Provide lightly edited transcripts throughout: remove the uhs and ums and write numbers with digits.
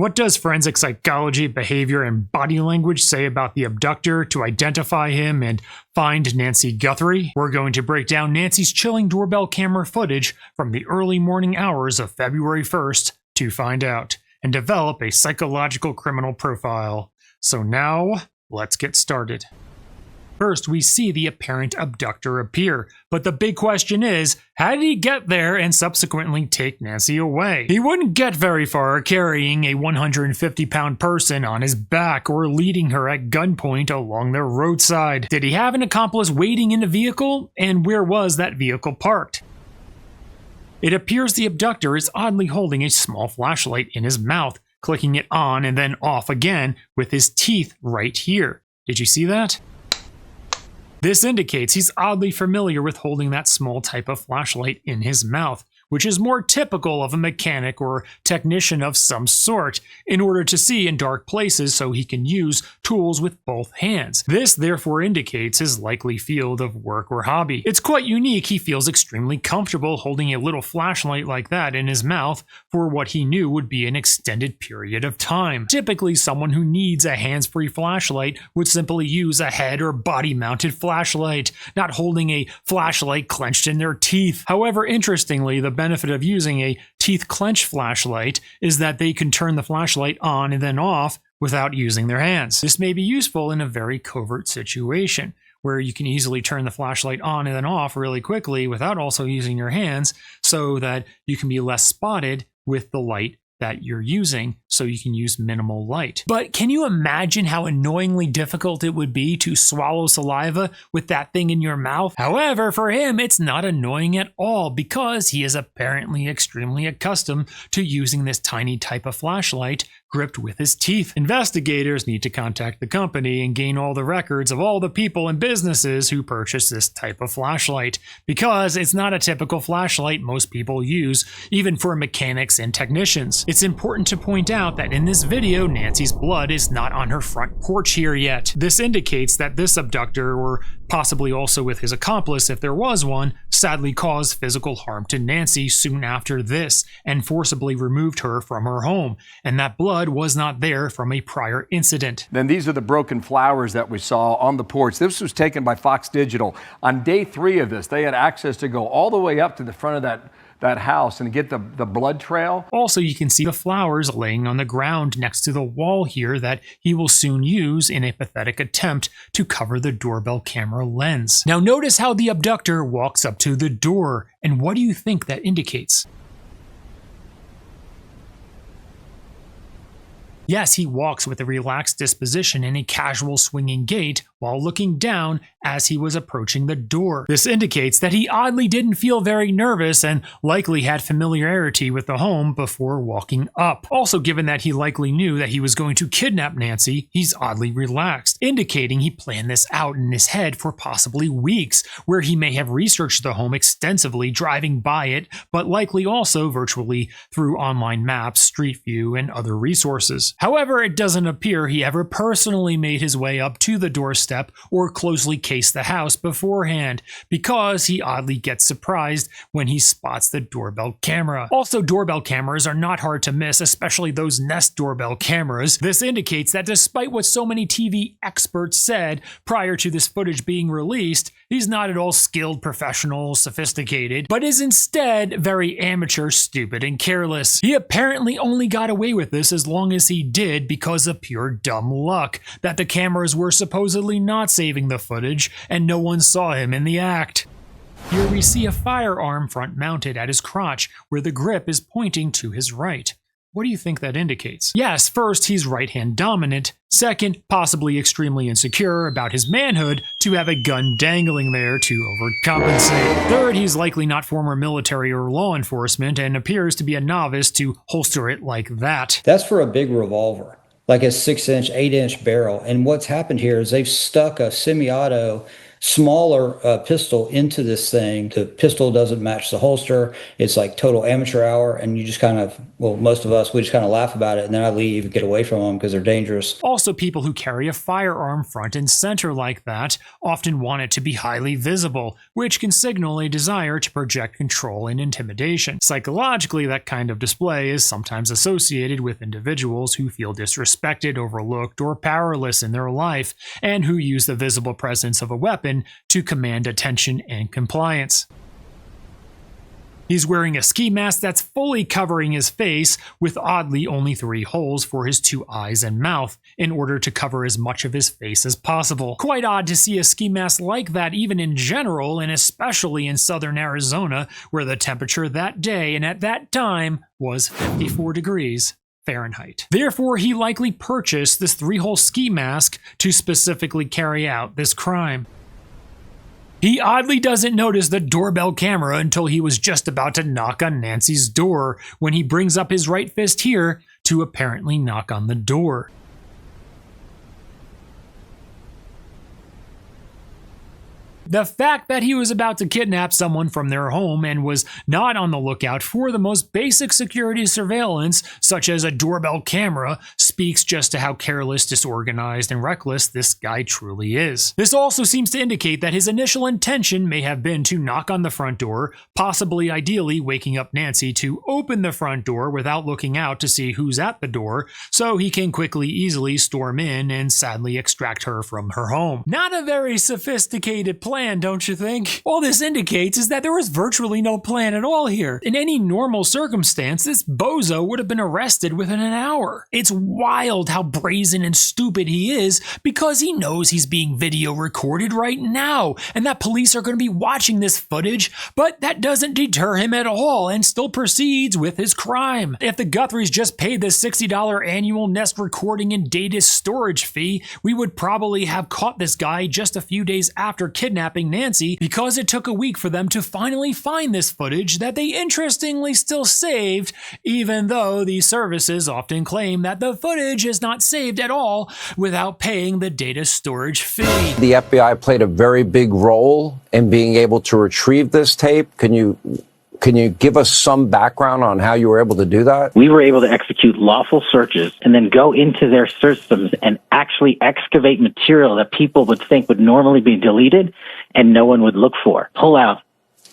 What does forensic psychology, behavior, and body language say about the abductor to identify him and find Nancy Guthrie? We're going to break down Nancy's chilling doorbell camera footage from the early morning hours of February 1st to find out, and develop a psychological criminal profile. So now, let's get started. First, we see the apparent abductor appear, but the big question is, how did he get there and subsequently take Nancy away? He wouldn't get very far carrying a 150-pound person on his back or leading her at gunpoint along the roadside. Did he have an accomplice waiting in the vehicle? And where was that vehicle parked? It appears the abductor is oddly holding a small flashlight in his mouth, clicking it on and then off again with his teeth right here. Did you see that? This indicates he's oddly familiar with holding that small type of flashlight in his mouth, which is more typical of a mechanic or technician of some sort, in order to see in dark places so he can use tools with both hands. This therefore indicates his likely field of work or hobby. It's quite unique. He feels extremely comfortable holding a little flashlight like that in his mouth for what he knew would be an extended period of time. Typically, someone who needs a hands-free flashlight would simply use a head or body-mounted flashlight, not holding a flashlight clenched in their teeth. However, interestingly, the benefit of using a teeth clench flashlight is that they can turn the flashlight on and then off without using their hands. This may be useful in a very covert situation where you can easily turn the flashlight on and then off really quickly without also using your hands, so that you can be less spotted with the light that you're using, so you can use minimal light. But can you imagine how annoyingly difficult it would be to swallow saliva with that thing in your mouth? However, for him, it's not annoying at all because he is apparently extremely accustomed to using this tiny type of flashlight gripped with his teeth. Investigators need to contact the company and gain all the records of all the people and businesses who purchase this type of flashlight, because it's not a typical flashlight most people use, even for mechanics and technicians. It's important to point out that in this video, Nancy's blood is not on her front porch here yet. This indicates that this abductor, or possibly also with his accomplice if there was one, sadly caused physical harm to Nancy soon after this and forcibly removed her from her home, and that blood was not there from a prior incident. Then these are the broken flowers that we saw on the porch. This was taken by Fox Digital. On day 3 of this, they had access to go all the way up to the front of that house and get the blood trail. Also, you can see the flowers laying on the ground next to the wall here that he will soon use in a pathetic attempt to cover the doorbell camera lens. Now notice how the abductor walks up to the door, and what do you think that indicates? Yes, he walks with a relaxed disposition and a casual swinging gait while looking down as he was approaching the door. This indicates that he oddly didn't feel very nervous and likely had familiarity with the home before walking up. Also, given that he likely knew that he was going to kidnap Nancy, he's oddly relaxed, indicating he planned this out in his head for possibly weeks, where he may have researched the home extensively driving by it, but likely also virtually through online maps, Street View, and other resources. However, it doesn't appear he ever personally made his way up to the doorstep or closely cased the house beforehand, because he oddly gets surprised when he spots the doorbell camera. Also, doorbell cameras are not hard to miss, especially those Nest doorbell cameras. This indicates that despite what so many TV experts said prior to this footage being released, he's not at all skilled, professional, sophisticated, but is instead very amateur, stupid, and careless. He apparently only got away with this as long as he did because of pure dumb luck, that the cameras were supposedly not saving the footage and no one saw him in the act. Here we see a firearm front mounted at his crotch where the grip is pointing to his right. What do you think that indicates? Yes, first, he's right-hand dominant. Second, possibly extremely insecure about his manhood to have a gun dangling there to overcompensate. Third, he's likely not former military or law enforcement and appears to be a novice to holster it like that. That's for a big revolver, like a 6-inch, 8-inch barrel. And what's happened here is they've stuck a semi-auto smaller pistol into this thing. The pistol doesn't match the holster. It's like total amateur hour. And you just kind of, well, most of us, we just kind of laugh about it. And then I leave and get away from them because they're dangerous. Also, people who carry a firearm front and center like that often want it to be highly visible, which can signal a desire to project control and intimidation. Psychologically, that kind of display is sometimes associated with individuals who feel disrespected, overlooked, or powerless in their life, and who use the visible presence of a weapon to command attention and compliance. He's wearing a ski mask that's fully covering his face, with oddly only 3 holes for his 2 eyes and mouth, in order to cover as much of his face as possible. Quite odd to see a ski mask like that even in general, and especially in southern Arizona, where the temperature that day and at that time was 54 degrees Fahrenheit. Therefore, he likely purchased this 3-hole ski mask to specifically carry out this crime. He oddly doesn't notice the doorbell camera until he was just about to knock on Nancy's door, when he brings up his right fist here to apparently knock on the door. The fact that he was about to kidnap someone from their home and was not on the lookout for the most basic security surveillance, such as a doorbell camera, speaks just to how careless, disorganized, and reckless this guy truly is. This also seems to indicate that his initial intention may have been to knock on the front door, possibly ideally waking up Nancy to open the front door without looking out to see who's at the door, so he can easily storm in and sadly extract her from her home. Not a very sophisticated plan, don't you think? All this indicates is that there was virtually no plan at all here. In any normal circumstance, this bozo would have been arrested within an hour. It's wild how brazen and stupid he is, because he knows he's being video recorded right now, and that police are going to be watching this footage, but that doesn't deter him at all, and still proceeds with his crime. If the Guthries just paid this $60 annual Nest recording and data storage fee, we would probably have caught this guy just a few days after kidnapping Nancy, because it took a week for them to finally find this footage that they interestingly still saved, even though these services often claim that the footage is not saved at all without paying the data storage fee. The FBI played a very big role in being able to retrieve this tape. Can you give us some background on how you were able to do that? We were able to execute lawful searches and then go into their systems and actually excavate material that people would think would normally be deleted and no one would look for. Pull out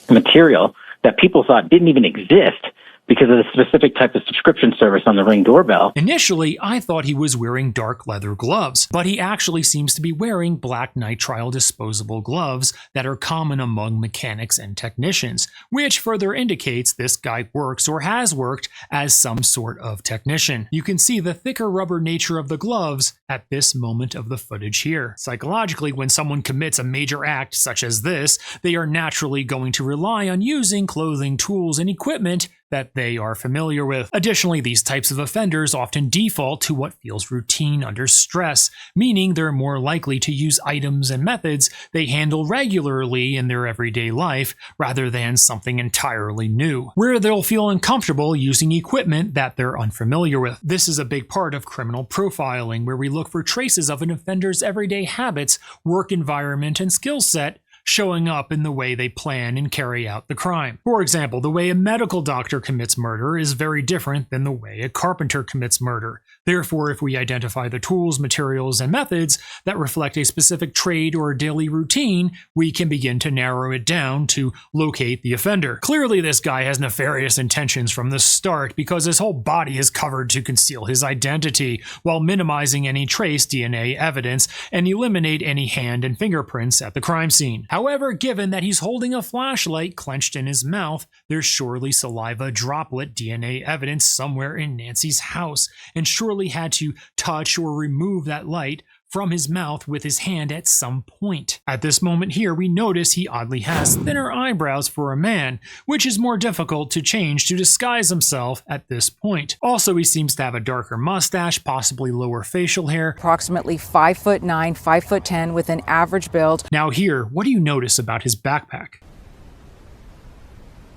material that people thought didn't even exist because of the specific type of subscription service on the Ring doorbell. Initially, I thought he was wearing dark leather gloves, but he actually seems to be wearing black nitrile disposable gloves that are common among mechanics and technicians, which further indicates this guy works or has worked as some sort of technician. You can see the thicker rubber nature of the gloves at this moment of the footage here. Psychologically, when someone commits a major act such as this, they are naturally going to rely on using clothing, tools, and equipment that they are familiar with. Additionally, these types of offenders often default to what feels routine under stress, meaning they're more likely to use items and methods they handle regularly in their everyday life rather than something entirely new, where they'll feel uncomfortable using equipment that they're unfamiliar with. This is a big part of criminal profiling, where we look for traces of an offender's everyday habits, work environment, and skill set showing up in the way they plan and carry out the crime. For example, the way a medical doctor commits murder is very different than the way a carpenter commits murder. Therefore, if we identify the tools, materials, and methods that reflect a specific trade or a daily routine, we can begin to narrow it down to locate the offender. Clearly, this guy has nefarious intentions from the start, because his whole body is covered to conceal his identity, while minimizing any trace DNA evidence and eliminate any hand and fingerprints at the crime scene. However, given that he's holding a flashlight clenched in his mouth, there's surely saliva droplet DNA evidence somewhere in Nancy's house, and surely had to touch or remove that light from his mouth with his hand at some point. At this moment here, we notice he oddly has thinner eyebrows for a man, which is more difficult to change to disguise himself at this point. Also, he seems to have a darker mustache, possibly lower facial hair. Approximately 5'9", 5'10", with an average build. Now here, what do you notice about his backpack?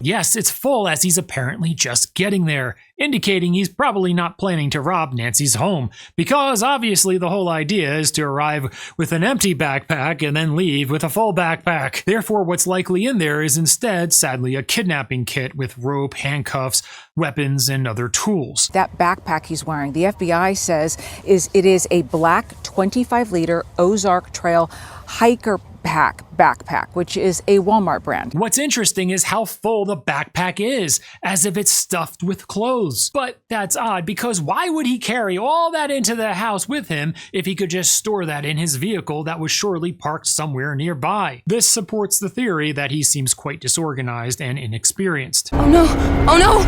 Yes, it's full as he's apparently just getting there, indicating he's probably not planning to rob Nancy's home, because obviously the whole idea is to arrive with an empty backpack and then leave with a full backpack. Therefore, what's likely in there is instead, sadly, a kidnapping kit with rope, handcuffs, weapons, and other tools. That backpack he's wearing, the FBI says, it is a black 25-liter Ozark Trail hiker backpack, which is a Walmart brand. What's interesting is how full the backpack is, as if it's stuffed with clothes. But that's odd, because why would he carry all that into the house with him if he could just store that in his vehicle that was surely parked somewhere nearby? This supports the theory that he seems quite disorganized and inexperienced. Oh no! Oh no!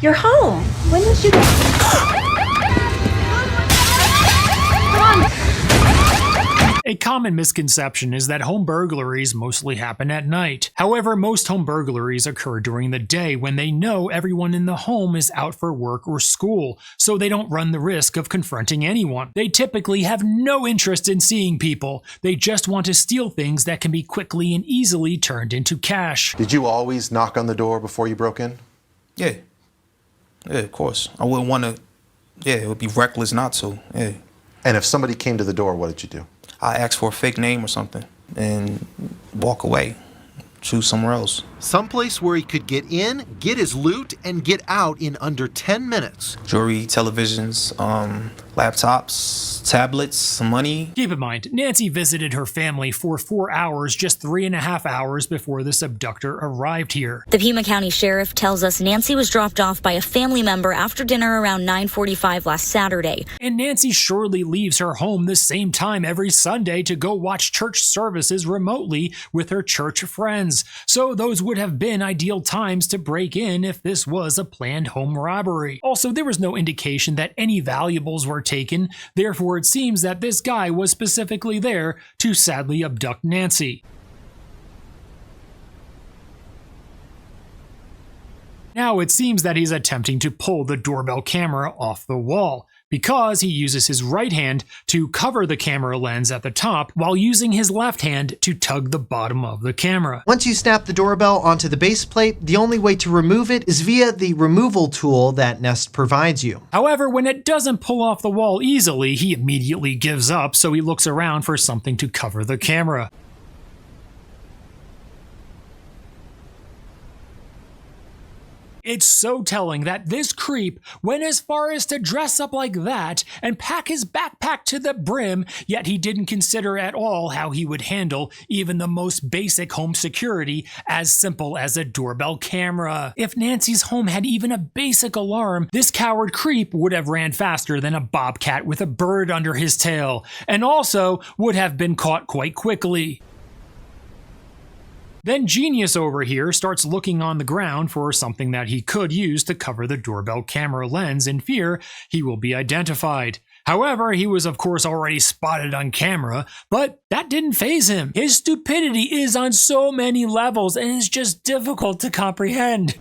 You're home. When did you A common misconception is that home burglaries mostly happen at night. However, most home burglaries occur during the day when they know everyone in the home is out for work or school, so they don't run the risk of confronting anyone. They typically have no interest in seeing people. They just want to steal things that can be quickly and easily turned into cash. Did you always knock on the door before you broke in? Yeah, of course. I wouldn't want to, it would be reckless not to, yeah. And if somebody came to the door, what did you do? I ask for a fake name or something and walk away, choose somewhere else. Someplace where he could get in, get his loot, and get out in under 10 minutes. Jewelry, televisions, laptops, tablets, some money. Keep in mind, Nancy visited her family for 4 hours, just 3.5 hours before this abductor arrived here. The Pima County Sheriff tells us Nancy was dropped off by a family member after dinner around 9:45 last Saturday. And Nancy surely leaves her home the same time every Sunday to go watch church services remotely with her church friends. So those would have been ideal times to break in if this was a planned home robbery. Also, there was no indication that any valuables were taken, therefore it seems that this guy was specifically there to sadly abduct Nancy. Now it seems that he's attempting to pull the doorbell camera off the wall, because he uses his right hand to cover the camera lens at the top while using his left hand to tug the bottom of the camera. Once you snap the doorbell onto the base plate, the only way to remove it is via the removal tool that Nest provides you. However, when it doesn't pull off the wall easily, he immediately gives up, so he looks around for something to cover the camera. It's so telling that this creep went as far as to dress up like that and pack his backpack to the brim, yet he didn't consider at all how he would handle even the most basic home security as simple as a doorbell camera. If Nancy's home had even a basic alarm, this coward creep would have ran faster than a bobcat with a bird under his tail, and also would have been caught quite quickly. Then Genius over here starts looking on the ground for something that he could use to cover the doorbell camera lens in fear he will be identified. However, he was of course already spotted on camera, but that didn't faze him. His stupidity is on so many levels and is just difficult to comprehend.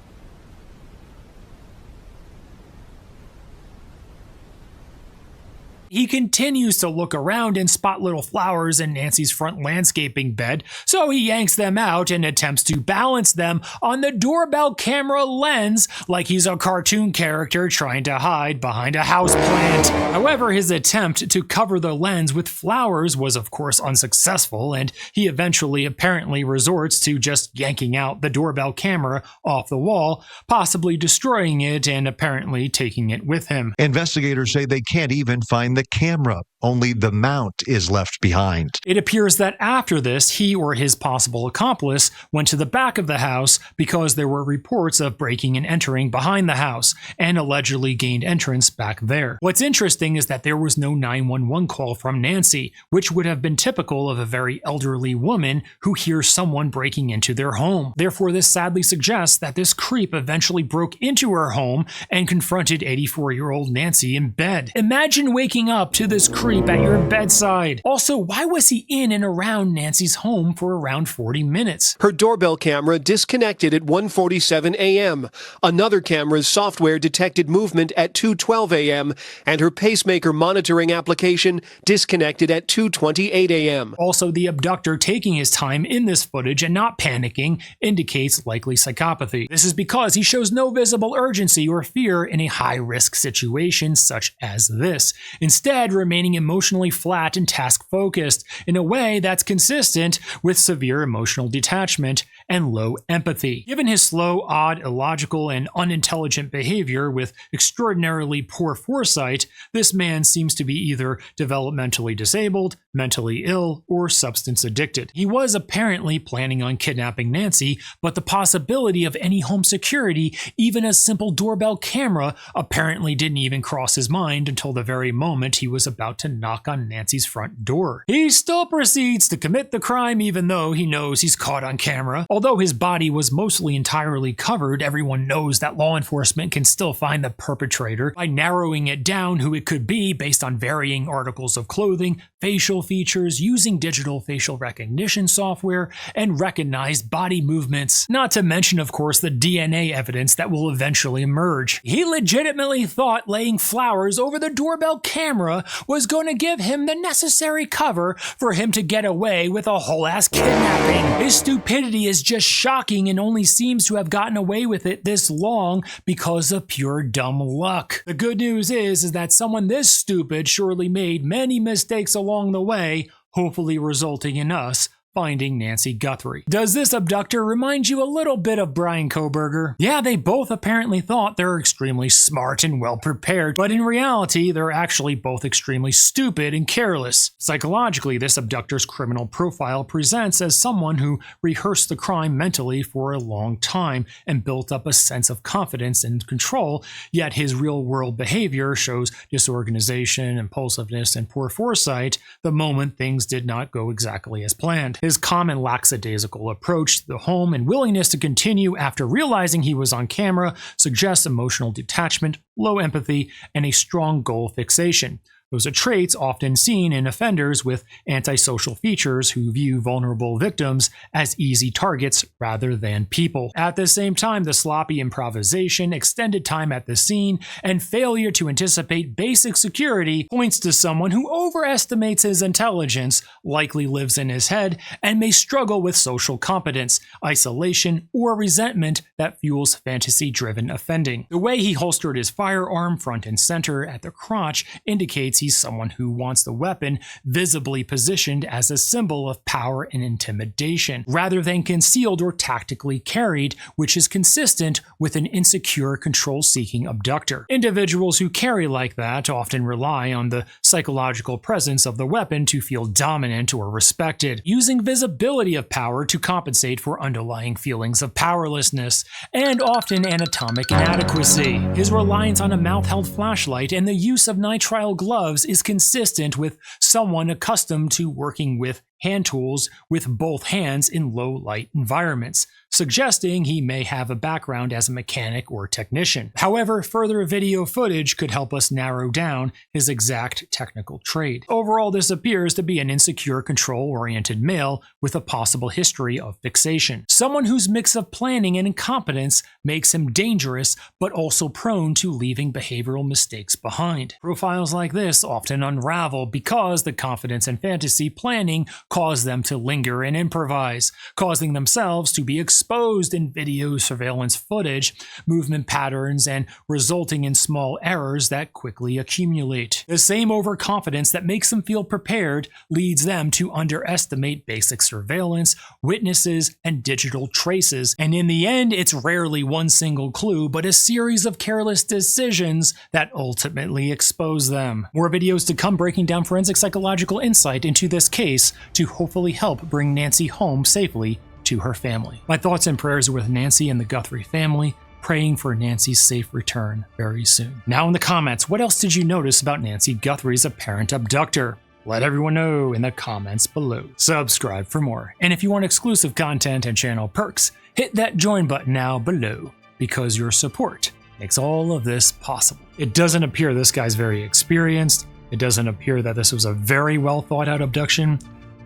He continues to look around and spot little flowers in Nancy's front landscaping bed, so he yanks them out and attempts to balance them on the doorbell camera lens like he's a cartoon character trying to hide behind a houseplant. However, his attempt to cover the lens with flowers was of course unsuccessful, and he eventually apparently resorts to just yanking out the doorbell camera off the wall, possibly destroying it and apparently taking it with him. Investigators say they can't even find the camera. Only the mount is left behind. It appears that after this, he or his possible accomplice went to the back of the house because there were reports of breaking and entering behind the house and allegedly gained entrance back there. What's interesting is that there was no 911 call from Nancy, which would have been typical of a very elderly woman who hears someone breaking into their home. Therefore, this sadly suggests that this creep eventually broke into her home and confronted 84-year-old Nancy in bed. Imagine waking up to this creep at your bedside? Also, why was he in and around Nancy's home for around 40 minutes? Her doorbell camera disconnected at 1:47 a.m. Another camera's software detected movement at 2:12 a.m. and her pacemaker monitoring application disconnected at 2:28 a.m. Also, the abductor taking his time in this footage and not panicking indicates likely psychopathy. This is because he shows no visible urgency or fear in a high-risk situation such as this, instead remaining emotionally flat and task-focused in a way that's consistent with severe emotional detachment and low empathy. Given his slow, odd, illogical, and unintelligent behavior with extraordinarily poor foresight, this man seems to be either developmentally disabled, mentally ill, or substance addicted. He was apparently planning on kidnapping Nancy, but the possibility of any home security, even a simple doorbell camera, apparently didn't even cross his mind until the very moment he was about to knock on Nancy's front door. He still proceeds to commit the crime even though he knows he's caught on camera. Although his body was mostly entirely covered, everyone knows that law enforcement can still find the perpetrator by narrowing it down who it could be based on varying articles of clothing, facial features, using digital facial recognition software, and recognized body movements. Not to mention, of course, the DNA evidence that will eventually emerge. He legitimately thought laying flowers over the doorbell camera was going to give him the necessary cover for him to get away with a whole-ass kidnapping. His stupidity is just shocking and only seems to have gotten away with it this long because of pure dumb luck. The good news is that someone this stupid surely made many mistakes along the way, hopefully resulting in us finding Nancy Guthrie. Does this abductor remind you a little bit of Brian Kohberger? Yeah, they both apparently thought they're extremely smart and well prepared, but in reality, they're actually both extremely stupid and careless. Psychologically, this abductor's criminal profile presents as someone who rehearsed the crime mentally for a long time and built up a sense of confidence and control, yet his real-world behavior shows disorganization, impulsiveness, and poor foresight the moment things did not go exactly as planned. His calm and lackadaisical approach to the home and willingness to continue after realizing he was on camera suggests emotional detachment, low empathy, and a strong goal fixation. Those are traits often seen in offenders with antisocial features who view vulnerable victims as easy targets rather than people. At the same time, the sloppy improvisation, extended time at the scene, and failure to anticipate basic security points to someone who overestimates his intelligence, likely lives in his head, and may struggle with social competence, isolation, or resentment that fuels fantasy-driven offending. The way he holstered his firearm front and center at the crotch indicates he's someone who wants the weapon visibly positioned as a symbol of power and intimidation, rather than concealed or tactically carried, which is consistent with an insecure, control-seeking abductor. Individuals who carry like that often rely on the psychological presence of the weapon to feel dominant or respected, using visibility of power to compensate for underlying feelings of powerlessness, and often anatomic inadequacy. His reliance on a mouth-held flashlight and the use of nitrile gloves is consistent with someone accustomed to working with hand tools with both hands in low-light environments, suggesting he may have a background as a mechanic or technician. However, further video footage could help us narrow down his exact technical trait. Overall, this appears to be an insecure, control-oriented male with a possible history of fixation. Someone whose mix of planning and incompetence makes him dangerous, but also prone to leaving behavioral mistakes behind. Profiles like this often unravel because the confidence and fantasy planning cause them to linger and improvise, causing themselves to be exposed in video surveillance footage, movement patterns, and resulting in small errors that quickly accumulate. The same overconfidence that makes them feel prepared leads them to underestimate basic surveillance, witnesses, and digital traces, and in the end, it's rarely one single clue, but a series of careless decisions that ultimately expose them. More videos to come breaking down forensic psychological insight into this case to hopefully help bring Nancy home safely to her family. My thoughts and prayers are with Nancy and the Guthrie family, praying for Nancy's safe return very soon. Now in the comments, what else did you notice about Nancy Guthrie's apparent abductor? Let everyone know in the comments below. Subscribe for more. And if you want exclusive content and channel perks, hit that join button now below, because your support makes all of this possible. It doesn't appear this guy's very experienced, It doesn't appear that this was a very well thought out abduction,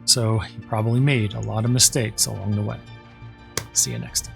so he probably made a lot of mistakes along the way. See you next time.